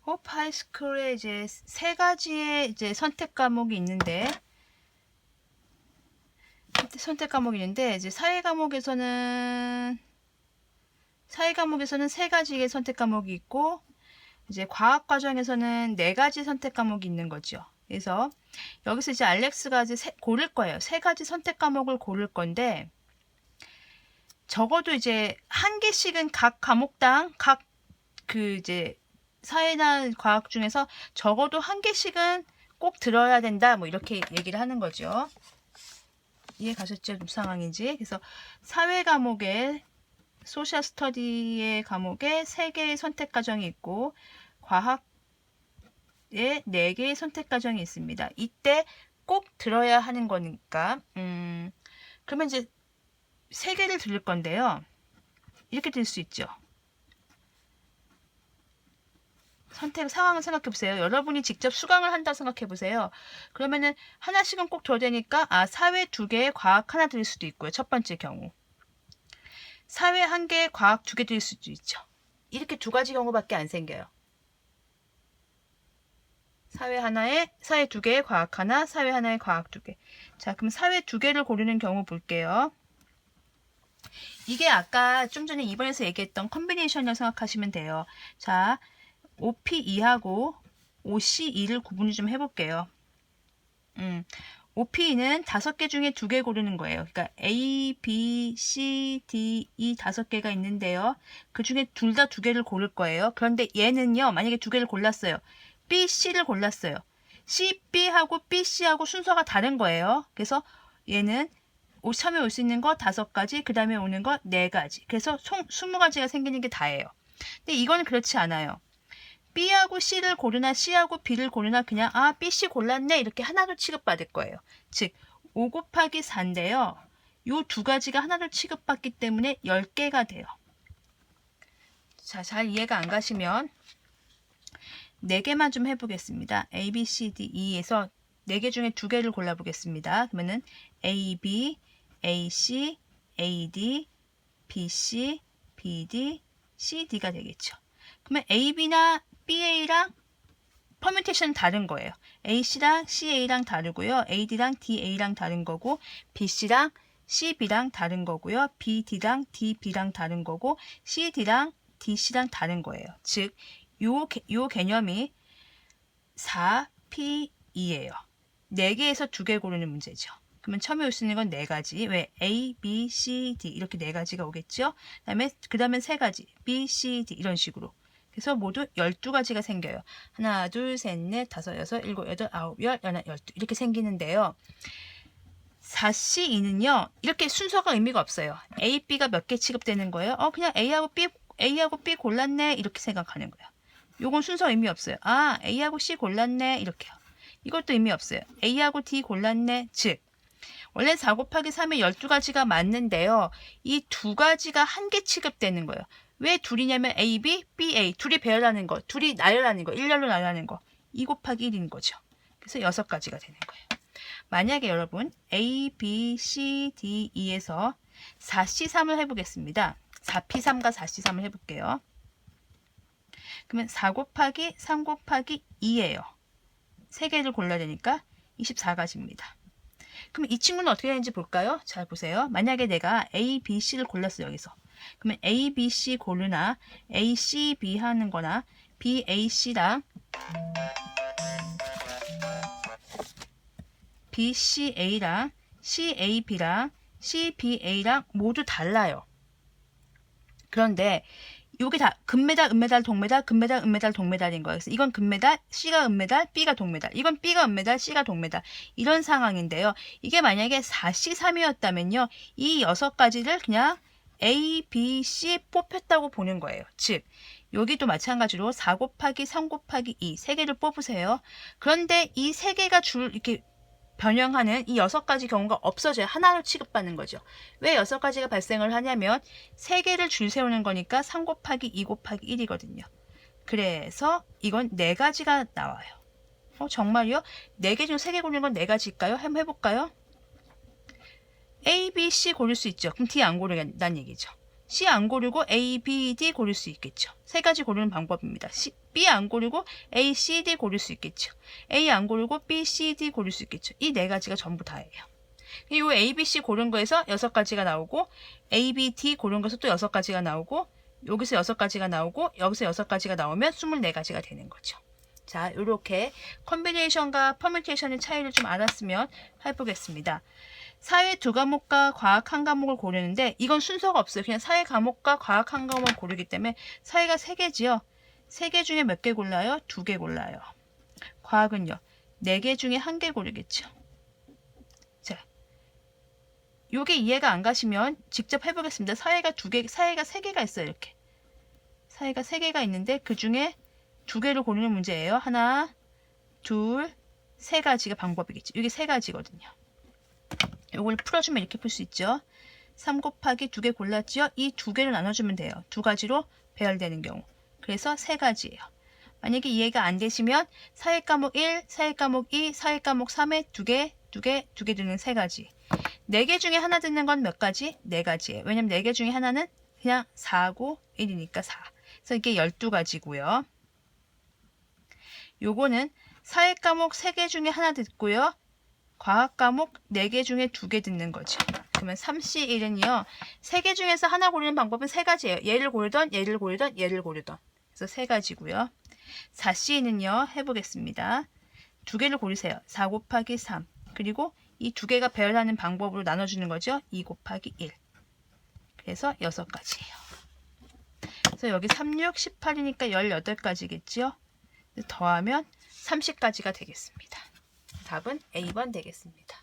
호프 하이스쿨에 이제 세 가지의 이제 선택 과목이 있는데, 이제 사회 과목에서는 세 가지의 선택 과목이 있고, 이제 과학 과정에서는 네 가지 선택 과목이 있는 거죠. 그래서 여기서 이제 알렉스가 이제 고를 거예요. 세 가지 선택 과목을 고를 건데, 적어도 이제 한 개씩은 각 과목당 이제 사회나 과학 중에서 적어도 한 개씩은 꼭 들어야 된다. 뭐 이렇게 얘기를 하는 거죠. 이해 가셨죠? 무슨 상황인지. 그래서 사회 과목에 소셜 스터디의 과목에 3개의 선택 과정이 있고 과학에 4개의 선택 과정이 있습니다. 이때 꼭 들어야 하는 거니까 그러면 이제 3개를 들을 건데요. 이렇게 들 수 있죠. 선택 상황을 생각해 보세요. 여러분이 직접 수강을 한다 생각해 보세요. 그러면은 하나씩은 꼭 들어야 되니까 사회 2개, 과학 하나 들을 수도 있고요. 첫 번째 경우. 사회 1개, 과학 2개 들을 수도 있죠. 이렇게 2가지 경우밖에 안 생겨요. 사회 2개, 과학 하나, 사회 하나에 과학 2개. 자, 그럼 사회 2개를 고르는 경우 볼게요. 이게 아까 좀 전에 2번에서 얘기했던 컨비네이션이라고 생각하시면 돼요. 자, OP2하고 OC2를 구분을 좀 해볼게요. OP2는 5개 중에 2개 고르는 거예요. 그러니까 A, B, C, D, E 5개가 있는데요. 그 중에 둘 다 2개를 고를 거예요. 그런데 얘는요, 만약에 2개를 골랐어요. B, C를 골랐어요. C, B하고 B, C하고 순서가 다른 거예요. 그래서 얘는 처음에 올 수 있는 거 5가지, 그 다음에 오는 거 4가지. 그래서 총 20가지가 생기는 게 다예요. 근데 이거는 그렇지 않아요. B하고 C를 고르나 C하고 B를 고르나 그냥 B, C 골랐네 이렇게 하나로 취급받을 거예요. 즉 5 곱하기 4인데요. 이 2가지가 하나로 취급받기 때문에 10개가 돼요. 자, 잘 이해가 안 가시면 4개만 좀 해보겠습니다. A, B, C, D, E에서 4개 중에 2개를 골라보겠습니다. 그러면은 A, B, A, C, A, D, B, C, B, D, C, D가 되겠죠. 그러면 A, B나 BA랑 퍼뮤테이션은 다른 거예요. AC랑 CA랑 다르고요. AD랑 DA랑 다른 거고 BC랑 CB랑 다른 거고요. BD랑 DB랑 다른 거고 CD랑 DC랑 다른 거예요. 즉, 요 개념이 4P2예요. 4개에서 2개 고르는 문제죠. 그러면 처음에 올 수 있는 건 4가지. 왜? A, B, C, D 이렇게 4가지가 오겠죠. 그 다음에 3가지. B, C, D 이런 식으로. 그래서 모두 12가지가 생겨요. 하나, 둘, 셋, 넷, 다섯, 여섯, 일곱, 여덟, 아홉, 열, 열하나, 열두 이렇게 생기는데요. 4C2는요. 이렇게 순서가 의미가 없어요. A, B가 몇 개 취급되는 거예요? 그냥 A하고 B 골랐네 이렇게 생각하는 거예요. 요건 순서 의미 없어요. A하고 C 골랐네 이렇게요. 이것도 의미 없어요. A하고 D 골랐네. 즉 원래 4 곱하기 3에 12가지가 맞는데요. 이 2가지가 한 개 취급되는 거예요. 왜 둘이냐면 A, B, B, A 둘이 배열하는 거, 둘이 나열하는 거, 일렬로 나열하는 거 2 곱하기 1인 거죠. 그래서 6가지가 되는 거예요. 만약에 여러분 A, B, C, D, E에서 4C3을 해보겠습니다. 4P3과 4C3을 해볼게요. 그러면 4 곱하기 3 곱하기 2예요. 3개를 골라야 되니까 24가지입니다. 그럼 이 친구는 어떻게 되는지 볼까요? 잘 보세요. 만약에 내가 A, B, C를 골랐어요. 여기서. 그러면 A, B, C 고르나 A, C, B 하는 거나 B, A, C랑 B, C, A랑 C, A, B랑 C, B, A랑 모두 달라요. 그런데 이게 다 금메달, 은메달, 동메달, 금메달, 은메달, 동메달인 거예요. 그래서 이건 금메달, C가 은메달, B가 동메달. 이건 B가 은메달, C가 동메달. 이런 상황인데요. 이게 만약에 4C3이었다면요. 이 6가지를 그냥 A, B, C 뽑혔다고 보는 거예요. 즉 여기도 마찬가지로 4 곱하기 3 곱하기 2 3개를 뽑으세요. 그런데 이 3개가 이렇게 변형하는 이 6가지 경우가 없어져요. 하나로 취급받는 거죠. 왜 6가지가 발생을 하냐면 3개를 줄 세우는 거니까 3 곱하기 2 곱하기 1이거든요. 그래서 이건 4가지가 나와요. 정말요? 4개 중 3개 고르는 건 4가지일까요? 한번 해볼까요? A, B, C 고를 수 있죠. 그럼 D 안 고르겠다는 얘기죠. C 안 고르고 A, B, D 고를 수 있겠죠. 세 가지 고르는 방법입니다. B 안 고르고 A, C, D 고를 수 있겠죠. A 안 고르고 B, C, D 고를 수 있겠죠. 이 네 가지가 전부 다예요. 이 A, B, C 고른 거에서 6가지가 나오고 A, B, D 고른 거에서 또 6가지가 나오고 여기서 6가지가 나오고 여기서 6가지가 나오면 24가지가 되는 거죠. 자, 이렇게 컴비네이션과 퍼뮤테이션의 차이를 좀 알았으면 해보겠습니다. 사회 2과목과 과학 1과목을 고르는데 이건 순서가 없어요. 그냥 사회 과목과 과학 1과목을 고르기 때문에 사회가 3개지요. 3개 중에 몇 개 골라요? 2개 골라요. 과학은요. 4개 중에 1개 고르겠죠. 자, 요게 이해가 안 가시면 직접 해보겠습니다. 사회가 3개가 있어요. 이렇게. 사회가 3개가 있는데 그 중에 2개를 고르는 문제예요. 하나, 둘, 3가지가 방법이겠죠. 이게 3가지거든요. 이걸 풀어주면 이렇게 풀 수 있죠. 3 곱하기 2개 골랐죠. 이 2개를 나눠주면 돼요. 2가지로 배열되는 경우. 그래서 3가지예요. 만약에 이해가 안 되시면 사회과목 1, 사회과목 2, 사회과목 3에 2개 드는 3가지. 4개 중에 하나 듣는 건 몇 가지? 4가지예요. 왜냐면 4개 중에 하나는 그냥 4고 1이니까 4. 그래서 이게 12가지고요. 요거는 사회과목 3개 중에 하나 듣고요. 과학과목 4개 중에 2개 듣는 거죠. 그러면 3C1은요. 3개 중에서 하나 고르는 방법은 3가지예요. 얘를 고르던, 얘를 고르던, 얘를 고르던. 그래서 3가지고요. 4C는요. 해보겠습니다. 2개를 고르세요. 4 곱하기 3. 그리고 이 2개가 배열하는 방법으로 나눠주는 거죠. 2 곱하기 1. 그래서 6가지예요. 그래서 여기 3, 6, 18이니까 18가지겠죠. 더하면 30가지가 되겠습니다. 답은 A번 되겠습니다.